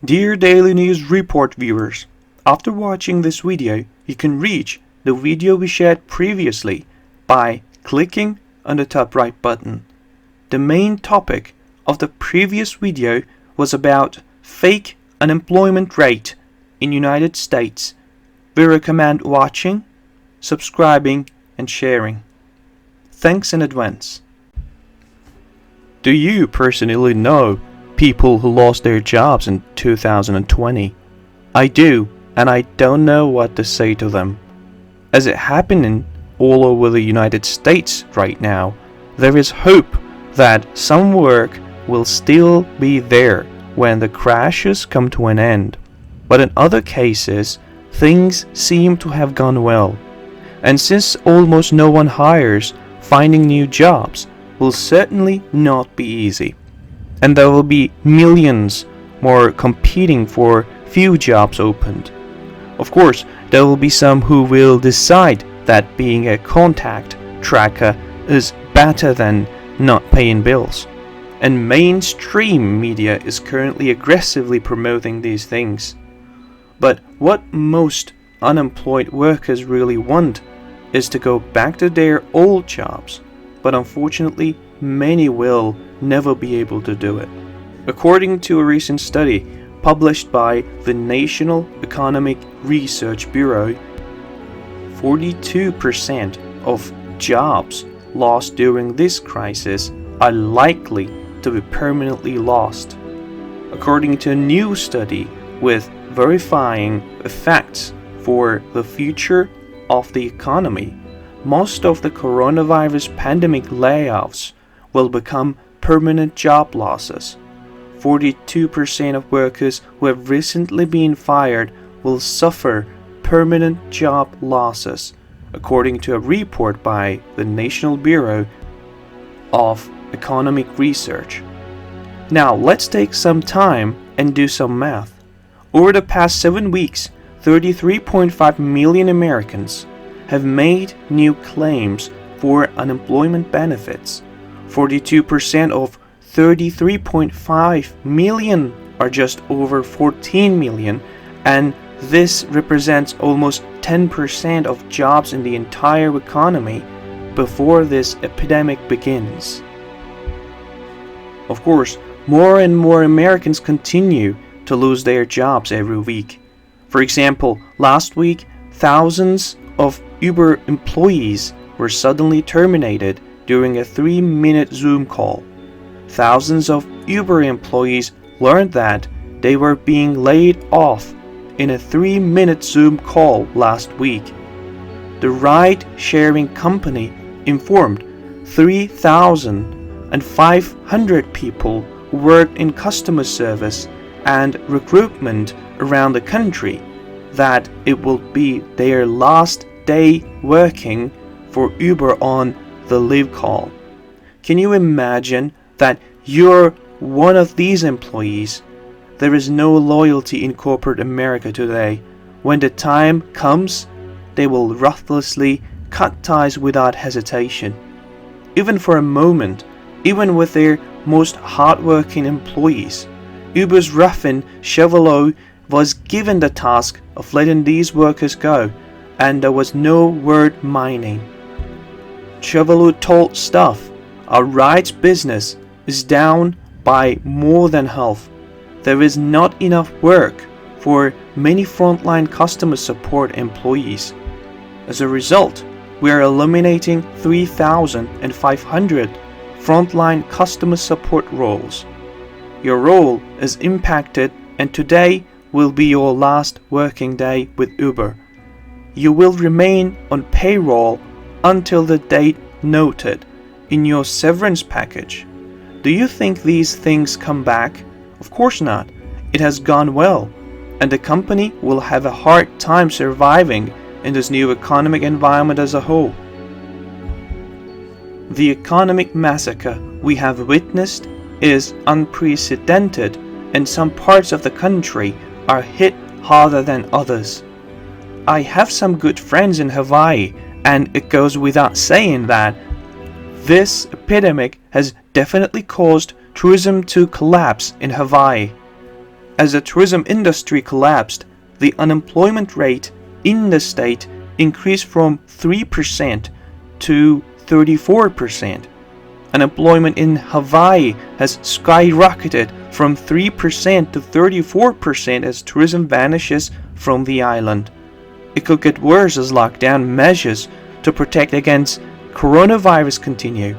Dear Daily News Report viewers, after watching this video, you can reach the video we shared previously by clicking on the top right button. The main topic of the previous video was about fake unemployment rate in United States. We recommend watching, subscribing, and sharing. Thanks in advance. Do you personally know people who lost their jobs in 2020? I do, and I don't know what to say to them. As it happening all over the United States right now, there is hope that some work will still be there when the crashes come to an end. But in other cases, things seem to have gone well. And since almost no one hires, finding new jobs will certainly not be easy. And there will be millions more competing for few jobs opened. Of course, there will be some who will decide that being a contact tracker is better than not paying bills. And mainstream media is currently aggressively promoting these things. But what most unemployed workers really want is to go back to their old jobs. But unfortunately, many will never be able to do it. According to a recent study published by the National Economic Research Bureau, 42% of jobs lost during this crisis are likely to be permanently lost. According to a new study with verifying effects for the future of the economy, most of the coronavirus pandemic layoffs will become permanent job losses. 42% of workers who have recently been fired will suffer permanent job losses, according to a report by the National Bureau of Economic Research. Now let's take some time and do some math. Over the past 7 weeks, 33.5 million Americans have made new claims for unemployment benefits. 42% of 33.5 million are just over 14 million, and this represents almost 10% of jobs in the entire economy before this epidemic begins. Of course, more and more Americans continue to lose their jobs every week. For example, last week, thousands of Uber employees were suddenly terminated during a 3-minute Zoom call. Thousands of Uber employees learned that they were being laid off in a 3-minute Zoom call last week. The ride-sharing company informed 3,500 people who worked in customer service and recruitment around the country that it will be their last day working for Uber on the live call. Can you imagine that you're one of these employees? There is no loyalty in corporate America today. When the time comes, they will ruthlessly cut ties without hesitation. Even for a moment, even with their most hardworking employees, Uber's ruffian Chevrolet was given the task of letting these workers go, and there was no word mining. Chevrolet told staff, "Our rides business is down by more than half. There is not enough work for many frontline customer support employees. As a result, we are eliminating 3,500 frontline customer support roles. Your role is impacted, and today will be your last working day with Uber. You will remain on payroll until the date noted in your severance package." Do you think these things come back? Of course not. It has gone well, and the company will have a hard time surviving in this new economic environment as a whole. The economic massacre we have witnessed is unprecedented, and some parts of the country are hit harder than others. I have some good friends in Hawaii, and it goes without saying that this epidemic has definitely caused tourism to collapse in Hawaii. As the tourism industry collapsed, the unemployment rate in the state increased from 3% to 34%. Unemployment in Hawaii has skyrocketed from 3% to 34% as tourism vanishes from the island. It could get worse as lockdown measures to protect against coronavirus continue.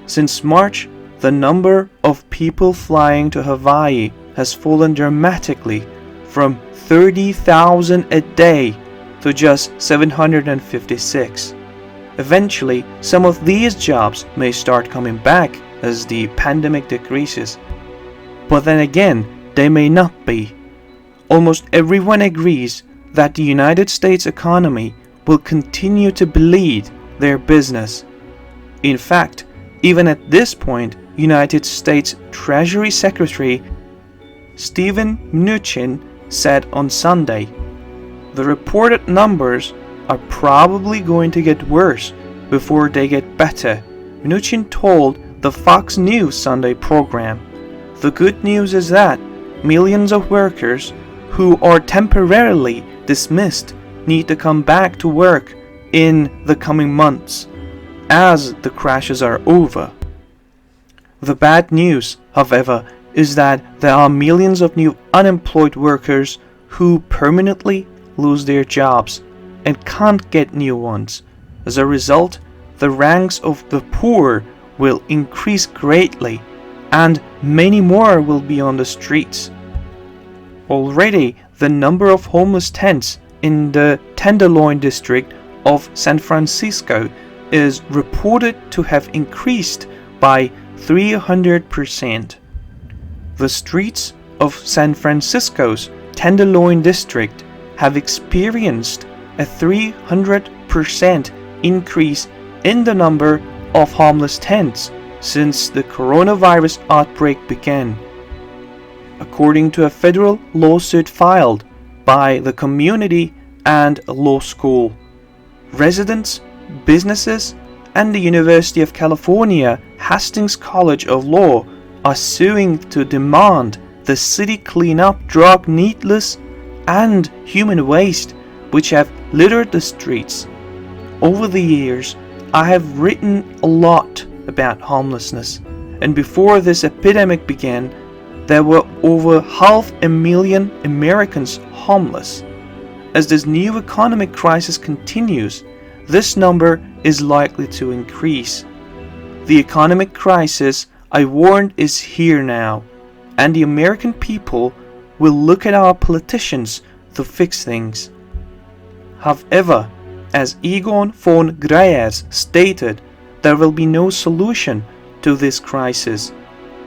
Since March, the number of people flying to Hawaii has fallen dramatically from 30,000 a day to just 756. Eventually, some of these jobs may start coming back as the pandemic decreases. But then again, they may not be. Almost everyone agrees that the United States economy will continue to bleed their business. In fact, even at this point, United States Treasury Secretary Steven Mnuchin said on Sunday, "The reported numbers are probably going to get worse before they get better," Mnuchin told the Fox News Sunday program. "The good news is that millions of workers who are temporarily dismissed need to come back to work in the coming months as the crashes are over." The bad news, however, is that there are millions of new unemployed workers who permanently lose their jobs and can't get new ones. As a result, the ranks of the poor will increase greatly, and many more will be on the streets. Already, the number of homeless tents in the Tenderloin district of San Francisco is reported to have increased by 300%. The streets of San Francisco's Tenderloin district have experienced a 300% increase in the number of homeless tents since the coronavirus outbreak began, according to a federal lawsuit filed by the community and a law school. Residents, businesses, and the University of California Hastings College of Law are suing to demand the city clean up drug, needless, and human waste which have littered the streets. Over the years, I have written a lot about homelessness, and before this epidemic began, there were over 500,000 Americans homeless. As this new economic crisis continues, this number is likely to increase. The economic crisis, I warned, is here now, and the American people will look at our politicians to fix things. However, as Egon von Greyerz stated, there will be no solution to this crisis.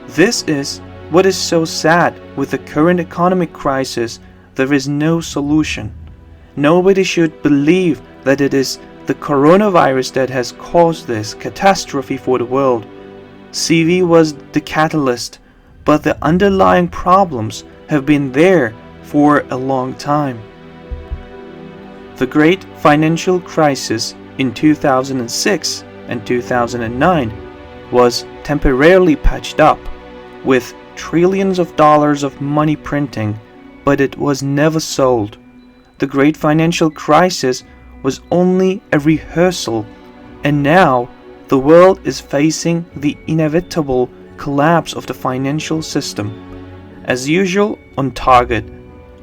This is what is so sad with the current economic crisis. There is no solution. Nobody should believe that it is the coronavirus that has caused this catastrophe for the world. CV was the catalyst, but the underlying problems have been there for a long time. The great financial crisis in 2006 and 2009 was temporarily patched up with trillions of dollars of money printing, but it was never solved. The great financial crisis was only a rehearsal, and now the world is facing the inevitable collapse of the financial system. As usual, on target,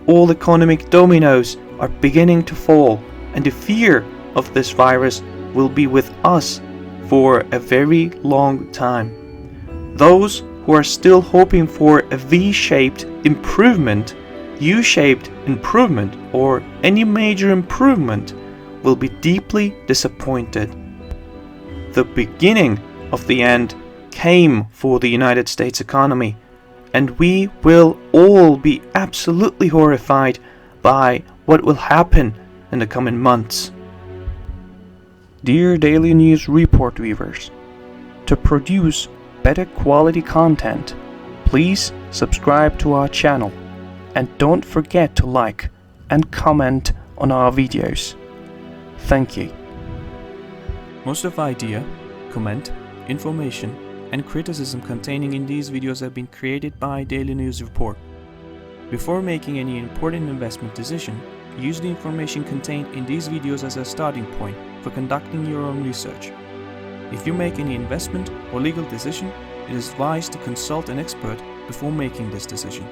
all economic dominoes are beginning to fall, and the fear of this virus will be with us for a very long time. Those who are still hoping for a V-shaped improvement, U-shaped improvement, or any major improvement will be deeply disappointed. The beginning of the end came for the United States economy, and we will all be absolutely horrified by what will happen in the coming months. Dear Daily News Report viewers, to produce better quality content, please subscribe to our channel and don't forget to like and comment on our videos. Thank you. Most of idea, comment, information, and criticism containing in these videos have been created by Daily News Report. Before making any important investment decision, use the information contained in these videos as a starting point for conducting your own research. If you make any investment or legal decision, it is wise to consult an expert before making this decision.